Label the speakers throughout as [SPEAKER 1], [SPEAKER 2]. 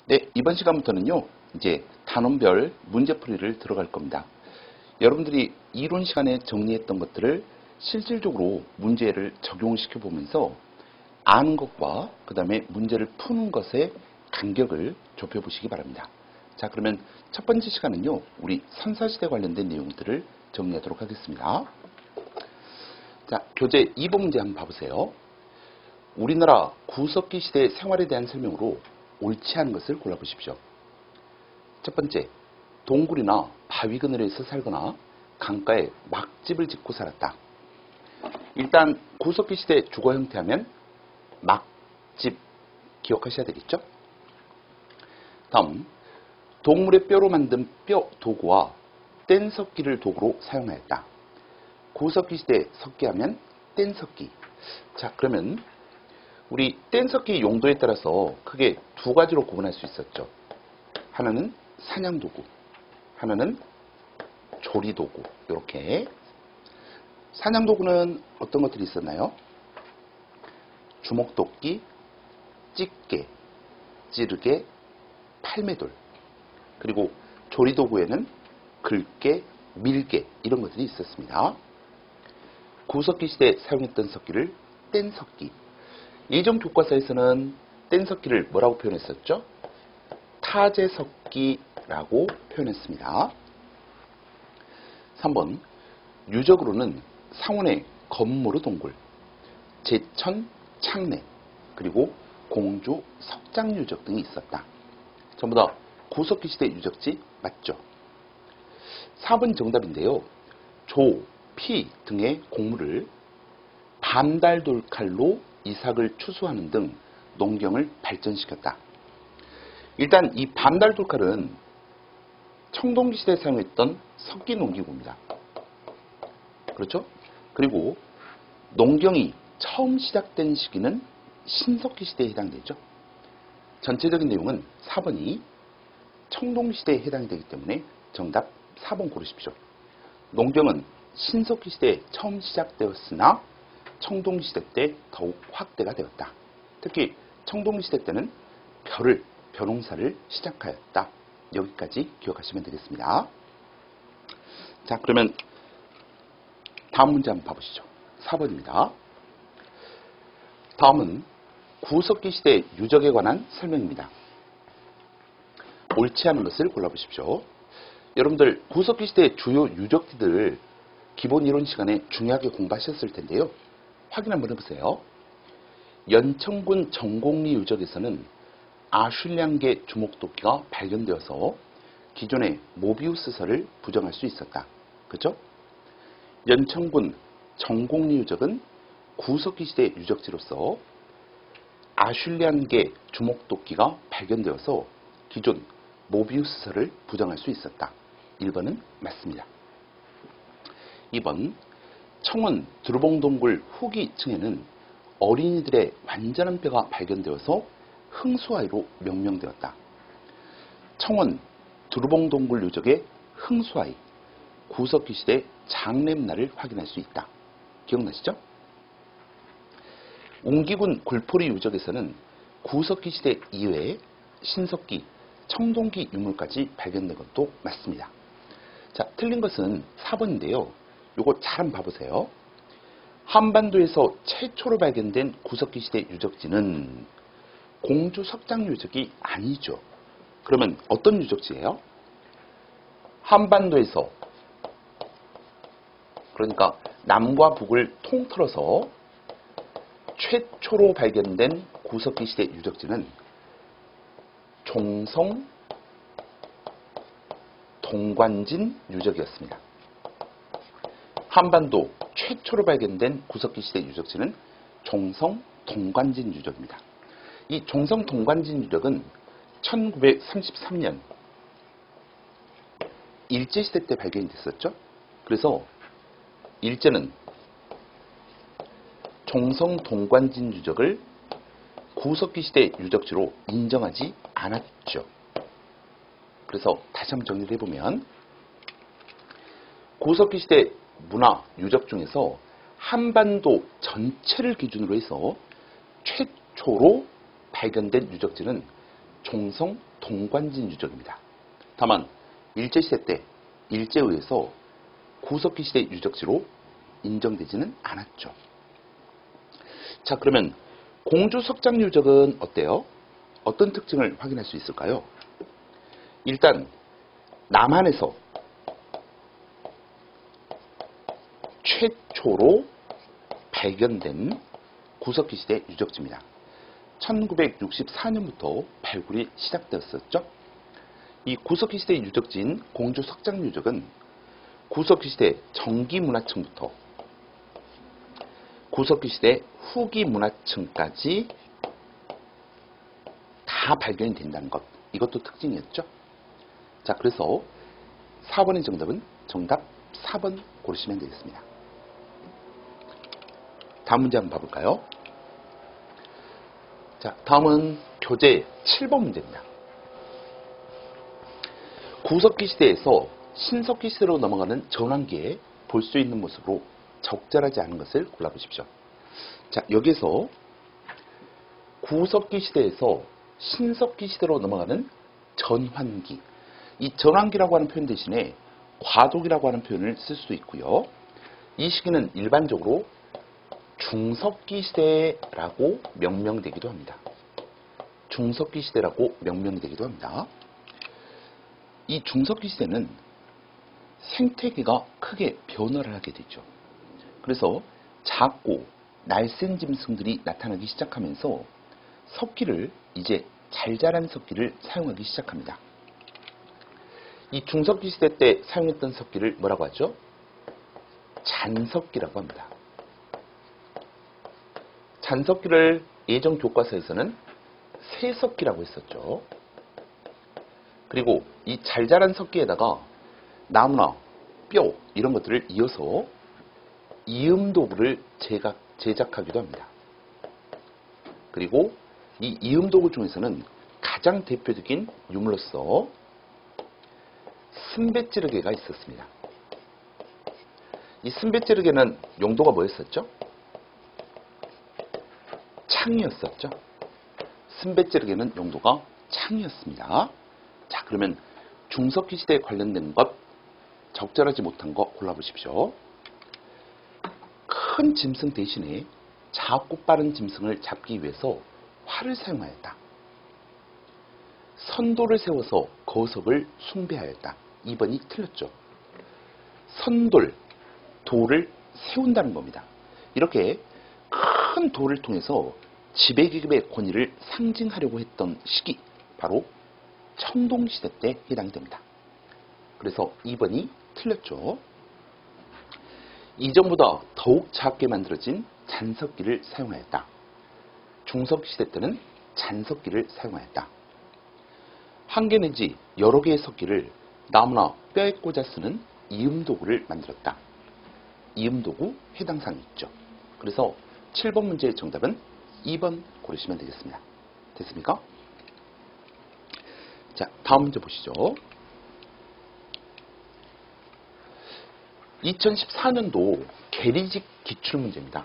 [SPEAKER 1] 네, 이번 시간부터는요, 이제 단원별 문제풀이를 들어갈 겁니다. 여러분들이 이론 시간에 정리했던 것들을 실질적으로 문제를 적용시켜 보면서 아는 것과 그 다음에 문제를 푸는 것의 간격을 좁혀 보시기 바랍니다. 자, 그러면 첫 번째 시간은요, 우리 선사시대 관련된 내용들을 정리하도록 하겠습니다. 자, 교재 2번 문제 한번 봐보세요. 우리나라 구석기 시대 생활에 대한 설명으로 옳지 않은 것을 골라보십시오. 첫 번째, 동굴이나 바위 그늘에서 살거나 강가에 막집을 짓고 살았다. 일단 구석기 시대 주거 형태하면 막집 기억하셔야 되겠죠? 다음, 동물의 뼈로 만든 뼈 도구와 뗀석기를 도구로 사용하였다. 구석기 시대 석기하면 뗀석기. 자, 그러면 우리 뗀석기 용도에 따라서 크게 두 가지로 구분할 수 있었죠. 하나는 사냥도구, 하나는 조리도구. 이렇게 사냥도구는 어떤 것들이 있었나요? 주먹도끼, 집게, 찌르개, 팔매돌. 그리고 조리도구에는 글개, 밀개 이런 것들이 있었습니다. 구석기 시대에 사용했던 석기를 뗀석기. 예전 교과서에서는 뗀석기를 뭐라고 표현했었죠? 타제석기라고 표현했습니다. 3번, 유적으로는 상원의 건모루 동굴, 제천 창내, 그리고 공주 석장유적 등이 있었다. 전부 다 구석기 시대 유적지 맞죠? 4번 정답인데요. 조, 피 등의 곡물을 밤달돌칼로 이삭을 추수하는 등 농경을 발전시켰다. 일단 이 밤달돌칼은 청동기 시대에 사용했던 석기 농기구입니다. 그렇죠? 그리고 농경이 처음 시작된 시기는 신석기 시대에 해당되죠. 전체적인 내용은 4번이 청동기 시대에 해당이 되기 때문에 정답 4번 고르십시오. 농경은 신석기 시대에 처음 시작되었으나 청동기 시대 때 더욱 확대가 되었다. 특히 청동기 시대 때는 벼농사를 시작하였다. 여기까지 기억하시면 되겠습니다. 자, 그러면 다음 문제 한번 봐보시죠. 4번입니다. 다음은 구석기 시대 유적에 관한 설명입니다. 옳지 않은 것을 골라보십시오. 여러분들 구석기 시대 주요 유적지들 기본 이론 시간에 중요하게 공부하셨을 텐데요. 확인 한번 해보세요. 연천군 정곡리 유적에서는 아슐량계 주목도끼가 발견되어서 기존의 모비우스설을 부정할 수 있었다. 그렇죠? 연천군 정곡리 유적은 구석기 시대 유적지로서 아슐량계 주목도끼가 발견되어서 기존 모비우스설을 부정할 수 있었다. 1번은 맞습니다. 2번, 청원 두루봉동굴 후기층에는 어린이들의 완전한 뼈가 발견되어서 흥수아이로 명명되었다. 청원 두루봉동굴 유적의 흥수아이, 구석기 시대 장례문화를 확인할 수 있다. 기억나시죠? 웅기군 굴포리 유적에서는 구석기 시대 이외에 신석기, 청동기 유물까지 발견된 것도 맞습니다. 자, 틀린 것은 4번인데요. 요거 잘 한번 봐보세요. 한반도에서 최초로 발견된 구석기 시대 유적지는 공주 석장 유적이 아니죠. 그러면 어떤 유적지예요? 한반도에서, 그러니까 남과 북을 통틀어서 최초로 발견된 구석기 시대 유적지는 종성 동관진 유적이었습니다. 한반도 최초로 발견된 구석기 시대 유적지는 종성 동관진 유적입니다. 이 종성 동관진 유적은 1933년 일제시대 때 발견이 됐었죠. 그래서 일제는 종성 동관진 유적을 구석기 시대 유적지로 인정하지 않았죠. 그래서 다시 한번 정리를 해보면 구석기 시대 문화 유적 중에서 한반도 전체를 기준으로 해서 최초로 발견된 유적지는 종성 동관진 유적입니다. 다만 일제시대 때 일제에 의해서 구석기 시대 유적지로 인정되지는 않았죠. 자, 그러면 공주 석장 유적은 어때요? 어떤 특징을 확인할 수 있을까요? 일단 남한에서 최초로 발견된 구석기 시대 유적지입니다. 1964년부터 발굴이 시작되었었죠. 이 구석기 시대 유적지인 공주 석장 유적은 구석기 시대 정기 문화층부터 구석기 시대 후기 문화층까지 다 발견이 된다는 것. 이것도 특징이었죠. 자, 그래서 4번의 정답은 정답 4번 고르시면 되겠습니다. 다음 문제 한번 봐볼까요? 자, 다음은 교재 7번 문제입니다. 구석기 시대에서 신석기 시대로 넘어가는 전환기에 볼 수 있는 모습으로 적절하지 않은 것을 골라보십시오. 자, 여기서 구석기 시대에서 신석기 시대로 넘어가는 전환기. 이 전환기라고 하는 표현 대신에 과도기라고 하는 표현을 쓸 수도 있고요. 이 시기는 일반적으로 중석기 시대라고 명명되기도 합니다. 중석기 시대라고 명명되기도 합니다. 이 중석기 시대는 생태계가 크게 변화를 하게 되죠. 그래서 작고 날쌘 짐승들이 나타나기 시작하면서 석기를 이제 잘 자란 석기를 사용하기 시작합니다. 이 중석기 시대 때 사용했던 석기를 뭐라고 하죠? 잔석기라고 합니다. 잔석기를 예전 교과서에서는 새석기라고 했었죠. 그리고 이 잘 자란 석기에다가 나무나 뼈 이런 것들을 이어서 이음도구를 제작하기도 합니다. 그리고 이 이음도구 중에서는 가장 대표적인 유물로서 순배찌르개가 있었습니다. 이 순배찌르개는 용도가 뭐였었죠? 창이었었죠. 순배찌르개는 용도가 창이었습니다. 자, 그러면 중석기 시대에 관련된 것, 적절하지 못한 거 골라보십시오. 큰 짐승 대신에 작고 빠른 짐승을 잡기 위해서 활을 사용하였다. 선돌을 세워서 거석을 숭배하였다. 2번이 틀렸죠. 선돌, 돌을 세운다는 겁니다. 이렇게 큰 돌을 통해서 지배계급의 권위를 상징하려고 했던 시기, 바로 청동시대 때 해당이 됩니다. 그래서 2번이 틀렸죠. 이전보다 더욱 작게 만들어진 잔석기를 사용하였다. 중석시대 때는 잔석기를 사용하였다. 한 개 내지 여러 개의 석기를 나무나 뼈에 꽂아 쓰는 이음도구를 만들었다. 이음도구 해당 사항이 있죠. 그래서 7번 문제의 정답은 2번 고르시면 되겠습니다. 됐습니까? 자, 다음 문제 보시죠. 2014년도 계리직 기출문제입니다.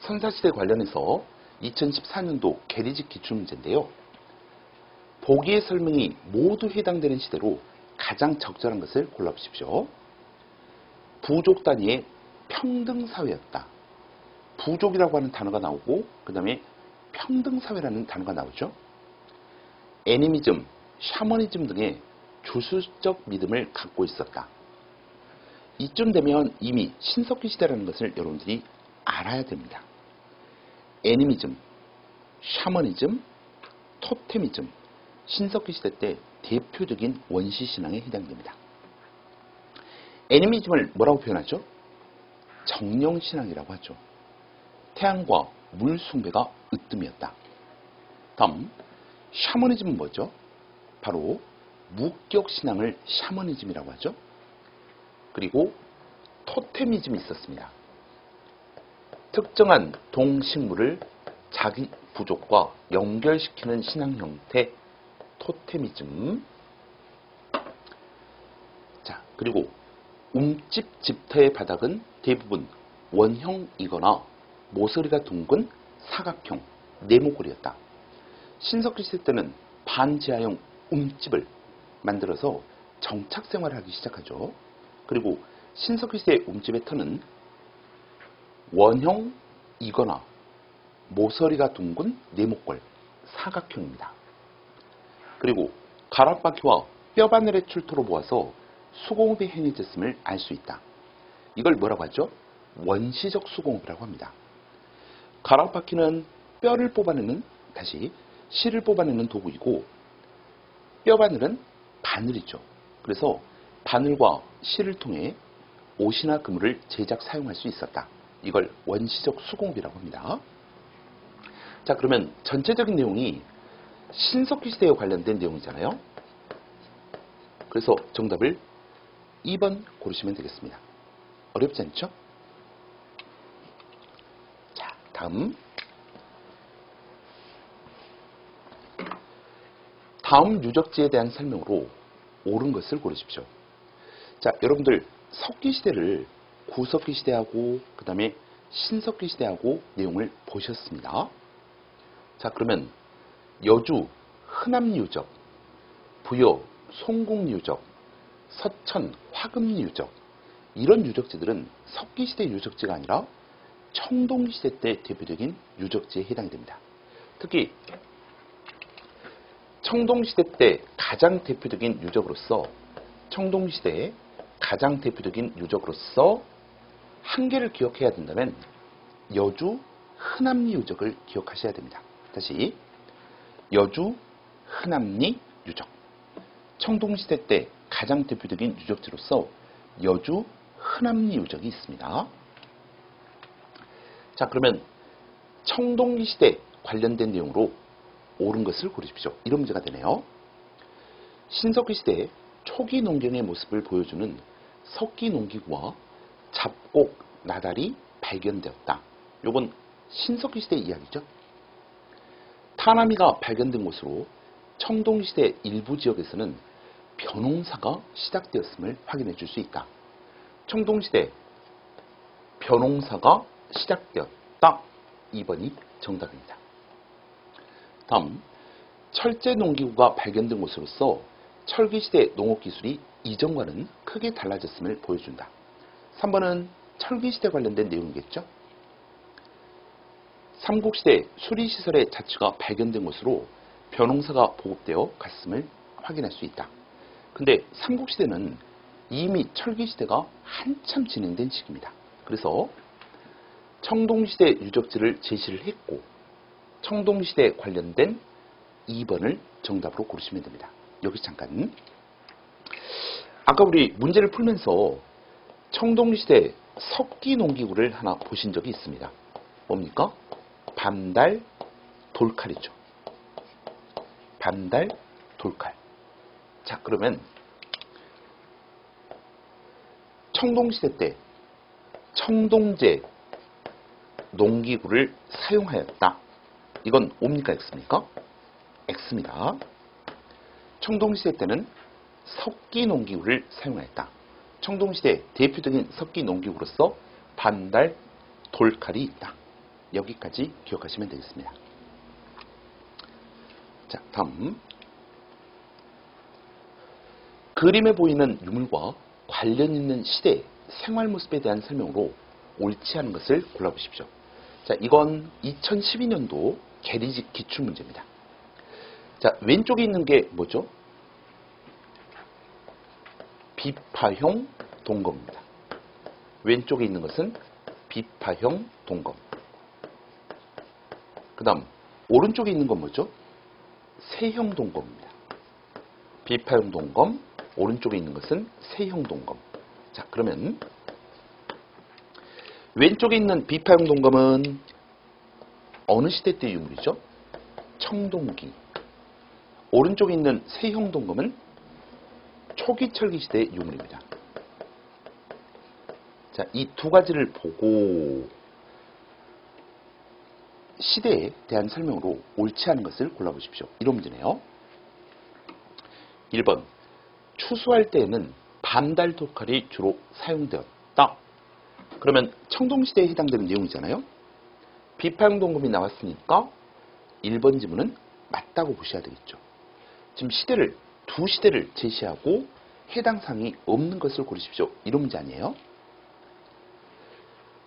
[SPEAKER 1] 선사시대 관련해서 2014년도 계리직 기출문제인데요. 보기의 설명이 모두 해당되는 시대로 가장 적절한 것을 골라보십시오. 부족 단위의 평등사회였다. 부족이라고 하는 단어가 나오고 그 다음에 평등사회라는 단어가 나오죠. 애니미즘, 샤머니즘 등의 주술적 믿음을 갖고 있었다. 이쯤 되면 이미 신석기 시대라는 것을 여러분들이 알아야 됩니다. 애니미즘, 샤머니즘, 토테미즘, 신석기 시대 때 대표적인 원시신앙에 해당됩니다. 애니미즘을 뭐라고 표현하죠? 정령신앙이라고 하죠. 태양과 물 숭배가 으뜸이었다. 다음, 샤머니즘은 뭐죠? 바로 무격신앙을 샤머니즘이라고 하죠. 그리고 토테미즘이 있었습니다. 특정한 동식물을 자기 부족과 연결시키는 신앙 형태, 토테미즘. 자, 그리고 움집 집터의 바닥은 대부분 원형이거나 모서리가 둥근 사각형, 네모골이었다. 신석기 시대 때는 반지하형 움집을 만들어서 정착 생활을 하기 시작하죠. 그리고 신석기 시대 움집의 터는 원형이거나 모서리가 둥근 네모꼴 사각형입니다. 그리고 가락바퀴와 뼈바늘의 출토로 보아서 수공업이 행해졌음을 알 수 있다. 이걸 뭐라고 하죠? 원시적 수공업이라고 합니다. 가락바퀴는 뼈를 뽑아내는, 다시 실을 뽑아내는 도구이고, 뼈바늘은 바늘이죠. 그래서 바늘과 실을 통해 옷이나 그물을 제작 사용할 수 있었다. 이걸 원시적 수공업이라고 합니다. 자, 그러면 전체적인 내용이 신석기 시대에 관련된 내용이잖아요. 그래서 정답을 2번 고르시면 되겠습니다. 어렵지 않죠? 자, 다음 유적지에 대한 설명으로 옳은 것을 고르십시오. 자, 여러분들 석기 시대를 구석기 시대하고 그 다음에 신석기 시대하고 내용을 보셨습니다. 자, 그러면 여주 흔암유적, 부여 송궁유적, 서천 화금유적, 이런 유적지들은 석기시대 유적지가 아니라 청동시대 때 대표적인 유적지에 해당이 됩니다. 특히 청동시대 때 가장 대표적인 유적으로서 청동시대의 가장 대표적인 유적으로서 한 개를 기억해야 된다면 여주 흔암리 유적을 기억하셔야 됩니다. 다시 여주 흔암리 유적, 청동시대 때 가장 대표적인 유적지로서 여주 흔암리 유적이 있습니다. 자, 그러면 청동기 시대 관련된 내용으로 옳은 것을 고르십시오. 이런 문제가 되네요. 신석기 시대 초기 농경의 모습을 보여주는 석기 농기구와 잡곡 나달이 발견되었다. 이건 신석기 시대 이야기죠. 타나미가 발견된 곳으로 청동시대 일부 지역에서는 벼농사가 시작되었음을 확인해 줄 수 있다. 청동시대 벼농사가 시작되었다. 2번이 정답입니다. 다음, 철제 농기구가 발견된 곳으로서 철기시대 농업기술이 이전과는 크게 달라졌음을 보여준다. 3번은 철기시대 관련된 내용이겠죠. 삼국시대 수리시설의 자취가 발견된 곳으로 벼농사가 보급되어 갔음을 확인할 수 있다. 근데 삼국시대는 이미 철기시대가 한참 진행된 시기입니다. 그래서 청동시대 유적지를 제시를 했고 청동시대 관련된 2번을 정답으로 고르시면 됩니다. 여기 잠깐, 아까 우리 문제를 풀면서 청동시대 석기 농기구를 하나 보신 적이 있습니다. 뭡니까? 반달 돌칼이죠. 반달 돌칼. 자, 그러면 청동시대 때 청동제 농기구를 사용하였다. 이건 O입니까 X입니까? X입니다. 청동시대 때는 석기 농기구를 사용하였다. 청동시대 대표적인 석기 농기구로서 반달 돌칼이 있다. 여기까지 기억하시면 되겠습니다. 자, 다음, 그림에 보이는 유물과 관련 있는 시대 생활 모습에 대한 설명으로 옳지 않은 것을 골라보십시오. 자, 이건 2012년도 계리직 기출문제입니다. 자, 왼쪽에 있는 게 뭐죠? 비파형 동검입니다. 왼쪽에 있는 것은 비파형 동검. 그 다음 오른쪽에 있는 건 뭐죠? 세형 동검입니다. 비파형 동검, 오른쪽에 있는 것은 세형 동검. 자, 그러면 왼쪽에 있는 비파형 동검은 어느 시대 때 유물이죠? 청동기. 오른쪽에 있는 세형 동검은 초기 철기 시대 유물입니다. 자, 이 두 가지를 보고 시대에 대한 설명으로 옳지 않은 것을 골라보십시오. 이런 문제네요. 1번, 추수할 때에는 반달 돌칼이 주로 사용되었다. 그러면 청동시대에 해당되는 내용이잖아요. 비파형 동검이 나왔으니까 1번 지문은 맞다고 보셔야 되겠죠. 지금 시대를 두 시대를 제시하고 해당 사항이 없는 것을 고르십시오. 이런 문제 아니에요?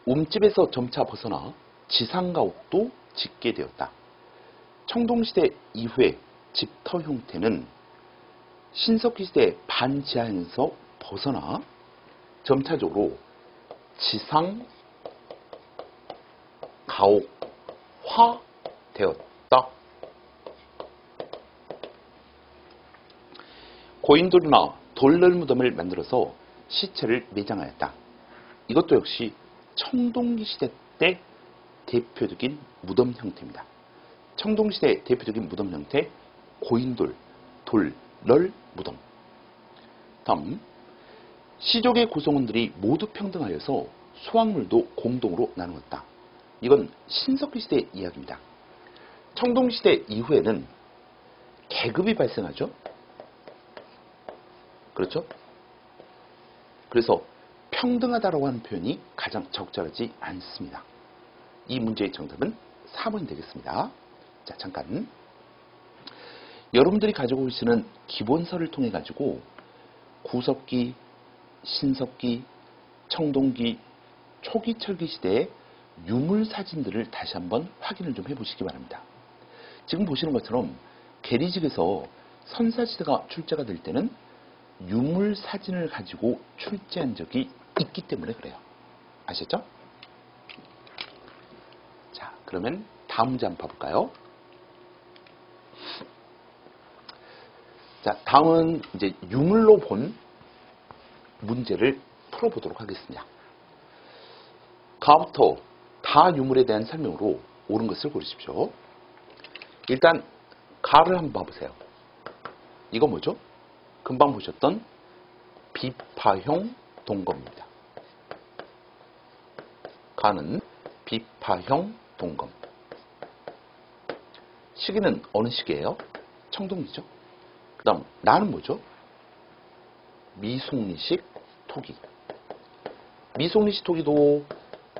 [SPEAKER 1] 움집에서 점차 벗어나 지상가옥도 짓게 되었다. 청동시대 이후의 집터 형태는 신석기 시대 반지하에서 벗어나 점차적으로 지상 가옥화 되었다. 고인돌이나 돌널 무덤을 만들어서 시체를 매장하였다. 이것도 역시 청동기 시대 때 대표적인 무덤 형태입니다. 청동시대 대표적인 무덤 형태 고인돌, 돌널 무덤. 다음, 시족의 구성원들이 모두 평등하여서 수확물도 공동으로 나누었다. 이건 신석기 시대 이야기입니다. 청동시대 이후에는 계급이 발생하죠. 그렇죠? 그래서 평등하다라고 하는 표현이 가장 적절하지 않습니다. 이 문제의 정답은 4번이 되겠습니다. 자, 잠깐. 여러분들이 가지고 계시는 기본서를 통해 가지고 구석기, 신석기, 청동기, 초기 철기 시대의 유물 사진들을 다시 한번 확인을 좀 해보시기 바랍니다. 지금 보시는 것처럼 계리직에서 선사시대가 출제가 될 때는 유물 사진을 가지고 출제한 적이 있기 때문에 그래요. 아셨죠? 자, 그러면 다음 문제 한번 봐볼까요? 자, 다음은 이제 유물로 본 문제를 풀어보도록 하겠습니다. 가부터 다 유물에 대한 설명으로 옳은 것을 고르십시오. 일단 가를 한번 봐보세요. 이거 뭐죠? 금방 보셨던 비파형 동검입니다. 가는 비파형 동검. 시기는 어느 시기예요? 청동기죠. 그 다음 나는 뭐죠? 미송리식 토기. 미송리식 토기도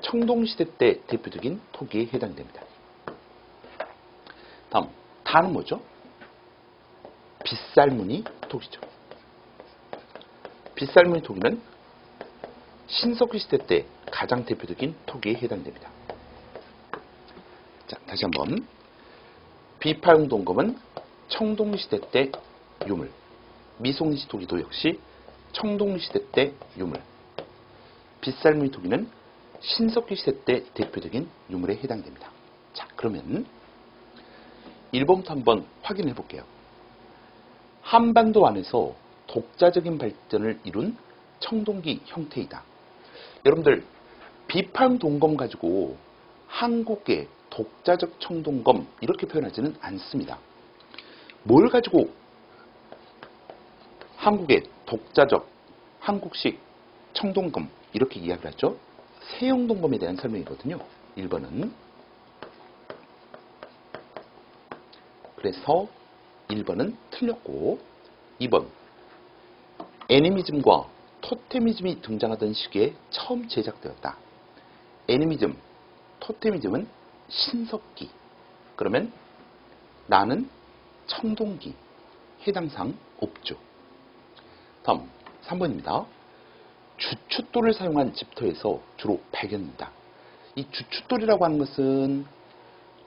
[SPEAKER 1] 청동시대 때 대표적인 토기에 해당이 됩니다. 다음 다는 뭐죠? 빗살무늬 토기죠. 빗살무늬 토기는 신석기 시대 때 가장 대표적인 토기에 해당됩니다. 자, 다시 한번. 비파형 동검은 청동시대 때 유물. 미송리식 토기도 역시 청동시대 때 유물. 빗살무늬 토기는 신석기 시대 때 대표적인 유물에 해당됩니다. 자, 그러면 1번부터 한번 확인해 볼게요. 한반도 안에서 독자적인 발전을 이룬 청동기 형태이다. 여러분들 비파형 동검 가지고 한국의 독자적 청동검 이렇게 표현하지는 않습니다. 뭘 가지고 한국의 독자적 한국식 청동검 이렇게 이야기를 하죠? 세용동검에 대한 설명이거든요. 1번은. 그래서 1번은 틀렸고 2번 애니미즘과 토테미즘이 등장하던 시기에 처음 제작되었다. 애니미즘, 토테미즘은 신석기. 그러면 나는 청동기. 해당사항 없죠. 다음 3번입니다. 주춧돌을 사용한 집터에서 주로 발견된다. 이 주춧돌이라고 하는 것은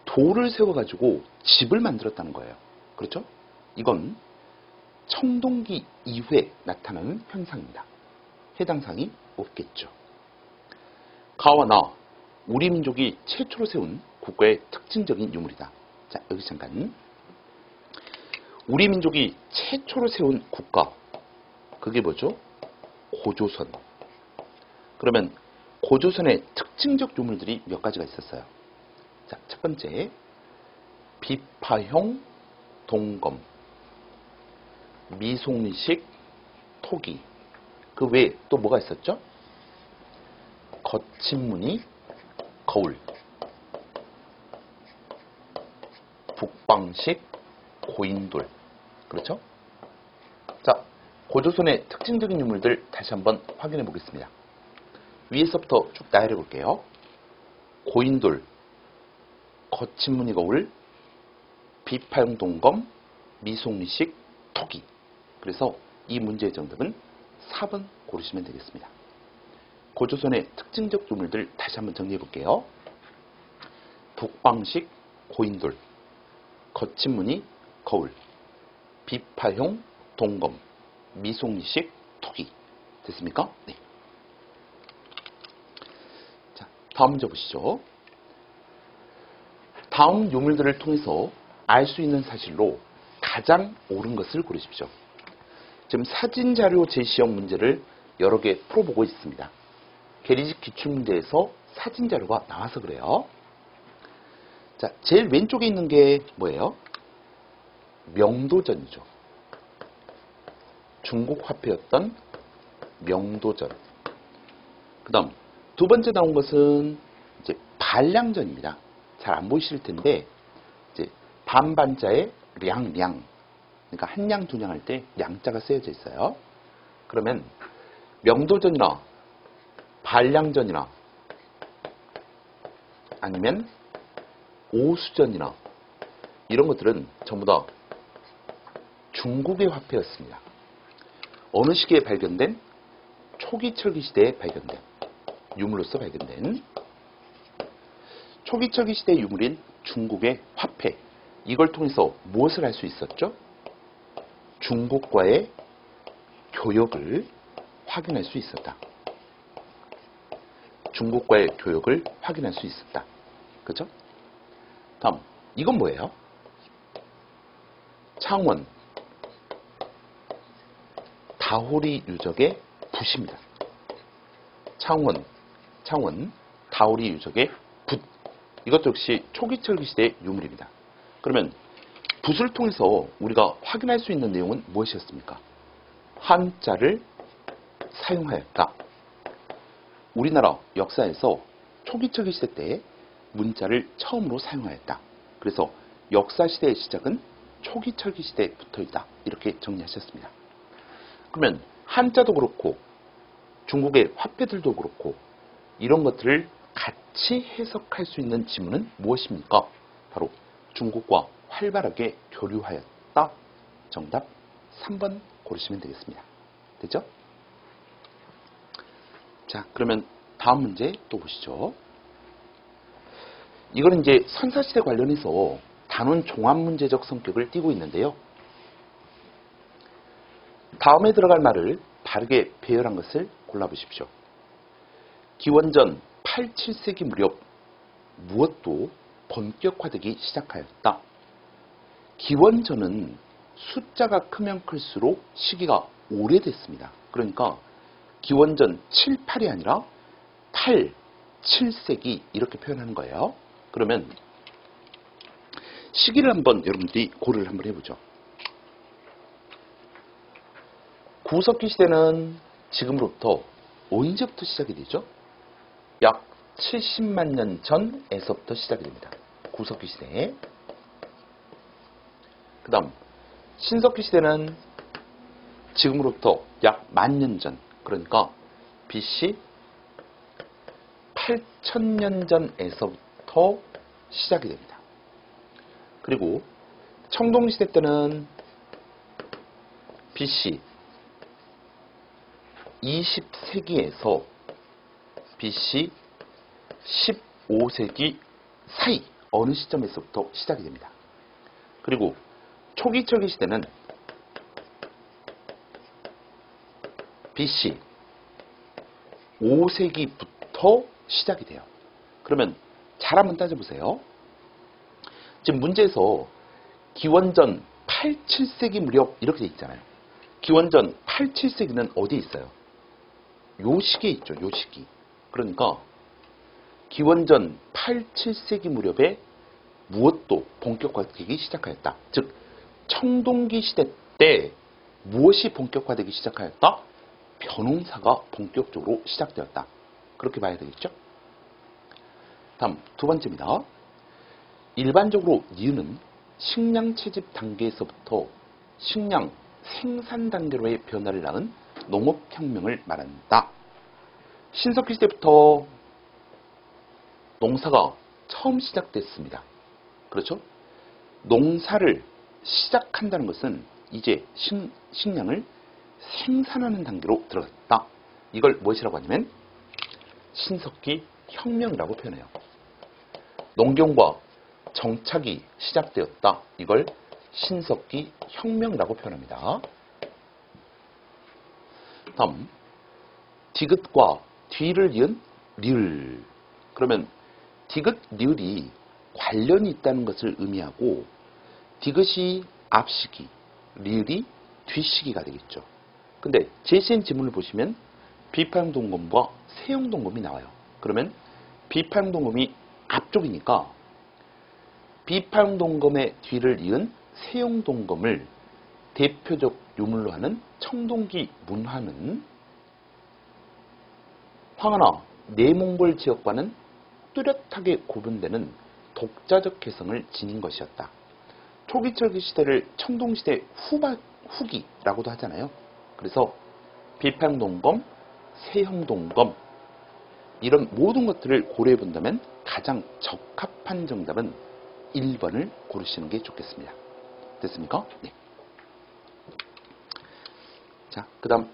[SPEAKER 1] 돌을 세워가지고 집을 만들었다는 거예요. 그렇죠? 이건 청동기 이후에 나타나는 현상입니다. 해당사항이 없겠죠. 가와 나, 우리 민족이 최초로 세운 국가의 특징적인 유물이다. 자, 여기 잠깐. 우리 민족이 최초로 세운 국가, 그게 뭐죠? 고조선. 그러면 고조선의 특징적 유물들이 몇 가지가 있었어요. 자, 첫 번째, 비파형 동검, 미송리식 토기. 그 외에 또 뭐가 있었죠? 거친 무늬 거울, 북방식 고인돌. 그렇죠? 자, 고조선의 특징적인 유물들 다시 한번 확인해 보겠습니다. 위에서부터 쭉 나열해 볼게요. 고인돌, 거친 무늬 거울, 비파용 동검, 미송리식 토기. 그래서 이 문제의 정답은 4번 고르시면 되겠습니다. 고조선의 특징적 유물들 다시 한번 정리해 볼게요. 북방식 고인돌, 거친 무늬 거울, 비파용 동검, 미송리식 토기. 됐습니까? 네. 자, 다음 문제 보시죠. 다음 유물들을 통해서 알 수 있는 사실로 가장 옳은 것을 고르십시오. 지금 사진자료 제시형 문제를 여러 개 풀어보고 있습니다. 계리식 기출문제에서 사진자료가 나와서 그래요. 자, 제일 왼쪽에 있는 게 뭐예요? 명도전이죠. 중국 화폐였던 명도전. 그 다음 두 번째 나온 것은 이제 반량전입니다. 잘 안 보이실 텐데 이제 반반자의 량량. 그러니까 한 량, 두 량 할 때 량자가 쓰여져 있어요. 그러면 명도전이나 반량전이나 아니면 오수전이나 이런 것들은 전부 다 중국의 화폐였습니다. 어느 시기에 발견된? 초기철기 시대에 발견된 유물로서 발견된 초기철기 시대의 유물인 중국의 화폐. 이걸 통해서 무엇을 할 수 있었죠? 중국과의 교역을 확인할 수 있었다. 중국과의 교역을 확인할 수 있었다. 그죠? 다음, 이건 뭐예요? 창원, 다호리 유적의 붓입니다. 창원, 다호리 유적의 붓. 이것도 역시 초기철기 시대의 유물입니다. 그러면 붓을 통해서 우리가 확인할 수 있는 내용은 무엇이었습니까? 한자를 사용하였다. 우리나라 역사에서 초기철기 시대 때 문자를 처음으로 사용하였다. 그래서 역사시대의 시작은 초기철기 시대에 붙어있다. 이렇게 정리하셨습니다. 그러면 한자도 그렇고 중국의 화폐들도 그렇고 이런 것들을 같이 해석할 수 있는 지문은 무엇입니까? 바로 중국과 활발하게 교류하였다. 정답 3번 고르시면 되겠습니다. 됐죠? 자, 그러면 다음 문제 또 보시죠. 이거는 이제 선사시대 관련해서 단원 종합문제적 성격을 띠고 있는데요. 다음에 들어갈 말을 바르게 배열한 것을 골라보십시오. 기원전 8, 7세기 무렵 무엇도 본격화되기 시작하였다. 기원전은 숫자가 크면 클수록 시기가 오래됐습니다. 그러니까 기원전 7, 8이 아니라 8, 7세기 이렇게 표현하는 거예요. 그러면 시기를 한번 여러분들이 고려를 한번 해보죠. 구석기 시대는 지금으로부터 언제부터 시작이 되죠? 약 70만 년 전에서부터 시작이 됩니다. 구석기 시대. 그 다음 신석기 시대는 지금으로부터 약 10,000년 전, 그러니까 BC 8,000년 전에서부터 시작이 됩니다. 그리고 청동시대 때는 BC 20세기에서 BC 15세기 사이 어느 시점에서부터 시작이 됩니다. 그리고 초기철기 시대는 BC 5세기부터 시작이 돼요. 그러면 잘 한번 따져보세요. 지금 문제에서 기원전 8, 7세기 무렵 이렇게 돼 있잖아요. 기원전 8, 7세기는 어디에 있어요? 요 시기에 있죠. 요 시기. 그러니까 기원전 8, 7세기 무렵에 무엇도 본격화되기 시작하였다. 즉 청동기 시대 때 무엇이 본격화되기 시작하였다? 벼농사가 본격적으로 시작되었다. 그렇게 봐야 되겠죠? 다음 두 번째입니다. 일반적으로 니은은 식량 채집 단계에서부터 식량 생산 단계로의 변화를 낳은 농업혁명을 말한다. 신석기 시대부터 농사가 처음 시작됐습니다. 그렇죠? 농사를 시작한다는 것은 이제 식량을 생산하는 단계로 들어갔다. 이걸 무엇이라고 하냐면 신석기 혁명이라고 표현해요. 농경과 정착이 시작되었다. 이걸 신석기 혁명이라고 표현합니다. 다음 디귿과 뒤를 이은 리을. 그러면 디귿, 리을이 관련이 있다는 것을 의미하고 디귿이 앞시기, 리을이 뒷시기가 되겠죠. 근데 제시한 지문을 보시면 비파용동검과 세용동검이 나와요. 그러면 비파용동검이 앞쪽이니까 비파용동검의 뒤를 이은 세용동검을 대표적 유물로 하는 청동기 문화는 황하나 내몽골 지역과는 뚜렷하게 구분되는 독자적 개성을 지닌 것이었다. 초기철기 시대를 청동시대 후기라고도 하잖아요. 그래서 비파용동검, 세형동검 이런 모든 것들을 고려해 본다면 가장 적합한 정답은 1번을 고르시는 게 좋겠습니다. 됐습니까? 네. 자, 그 다음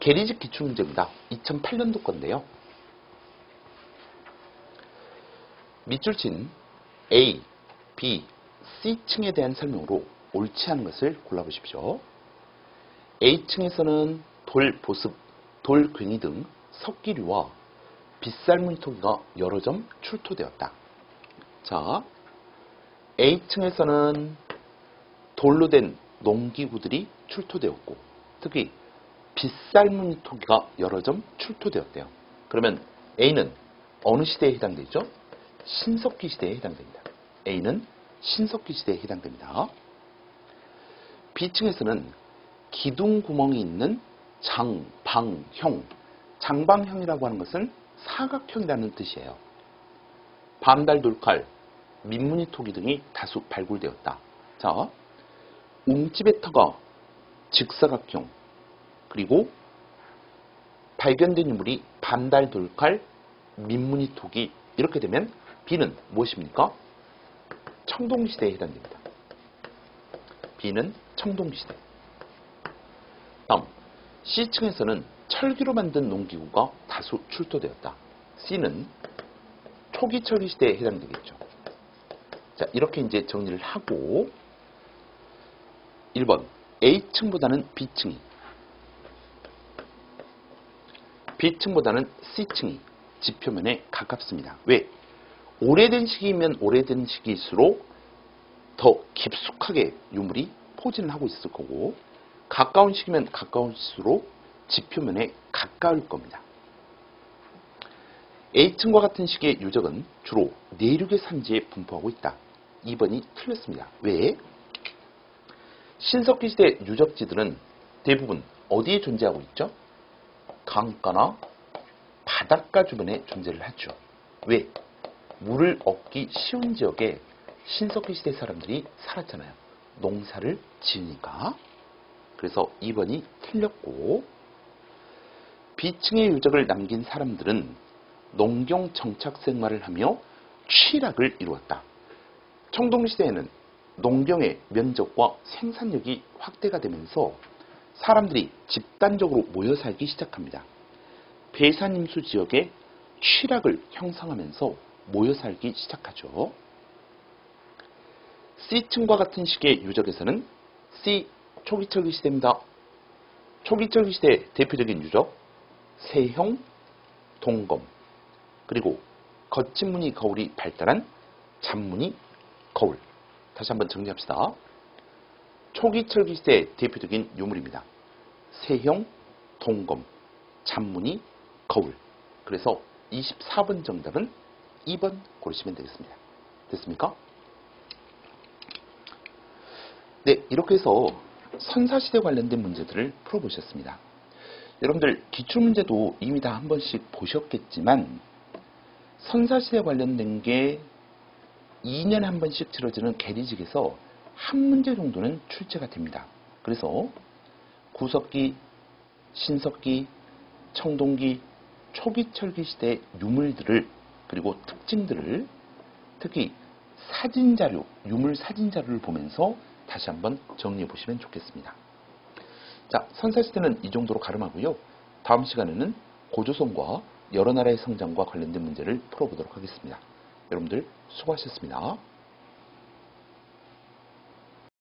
[SPEAKER 1] 계리식 기출문제입니다. 2008년도 건데요. 밑줄 친 A, B, C층에 대한 설명으로 옳지 않은 것을 골라보십시오. A층에서는 돌 보습, 돌 괭이 등 석기류와 빗살무늬 토기가 여러 점 출토되었다. 자, A층에서는 돌로 된 농기구들이 출토되었고 특히 빗살무늬 토기가 여러 점 출토되었대요. 그러면 A는 어느 시대에 해당되죠? 신석기 시대에 해당됩니다. A는 신석기 시대에 해당됩니다. B층에서는 기둥 구멍이 있는 장방형, 장방형이라고 하는 것은 사각형이라는 뜻이에요. 밤달 돌칼, 민무늬 토기 등이 다수 발굴되었다. 자, 움집의 터가 직사각형, 그리고 발견된 유물이 밤달 돌칼, 민무늬 토기 이렇게 되면 B는 무엇입니까? 청동시대에 해당됩니다. B는 청동시대. 다음 C층에서는 철기로 만든 농기구가 다수 출토되었다. C는 초기 철기 시대에 해당되겠죠. 자, 이렇게 이제 정리를 하고 1번 A층보다는 B층보다는 C층이 지표면에 가깝습니다. 왜? 오래된 시기면 오래된 시기일수록 더 깊숙하게 유물이 포진을 하고 있을 거고 가까운 시기면 가까울수록 지표면에 가까울 겁니다. A층과 같은 시기의 유적은 주로 내륙의 산지에 분포하고 있다. 2번이 틀렸습니다. 왜? 신석기 시대 유적지들은 대부분 어디에 존재하고 있죠? 강가나 바닷가 주변에 존재를 하죠. 왜? 물을 얻기 쉬운 지역에 신석기 시대 사람들이 살았잖아요. 농사를 지으니까. 그래서 2번이 틀렸고 B층의 유적을 남긴 사람들은 농경 정착 생활을 하며 취락을 이루었다. 청동시대에는 농경의 면적과 생산력이 확대가 되면서 사람들이 집단적으로 모여 살기 시작합니다. 배산임수 지역에 취락을 형성하면서 모여 살기 시작하죠. C층과 같은 시기의 유적에서는 C 초기철기 시대입니다. 초기철기 시대의 대표적인 유적 세형, 동검, 그리고 거친 무늬 거울이 발달한 잔무늬 거울. 다시 한번 정리합시다. 초기철기 시대의 대표적인 유물입니다. 세형, 동검, 잔무늬 거울. 그래서 24번 정답은 2번 고르시면 되겠습니다. 됐습니까? 네, 이렇게 해서 선사시대 관련된 문제들을 풀어보셨습니다. 여러분들 기출문제도 이미 다 한 번씩 보셨겠지만 선사시대 관련된 게 2년에 한 번씩 치러지는 계리직에서 한 문제 정도는 출제가 됩니다. 그래서 구석기, 신석기, 청동기, 초기철기 시대의 유물들을 그리고 특징들을 특히 사진 자료, 유물 사진 자료를 보면서 다시 한번 정리해 보시면 좋겠습니다. 자, 선사시대는 이 정도로 가름하고요. 다음 시간에는 고조선과 여러 나라의 성장과 관련된 문제를 풀어보도록 하겠습니다. 여러분들 수고하셨습니다.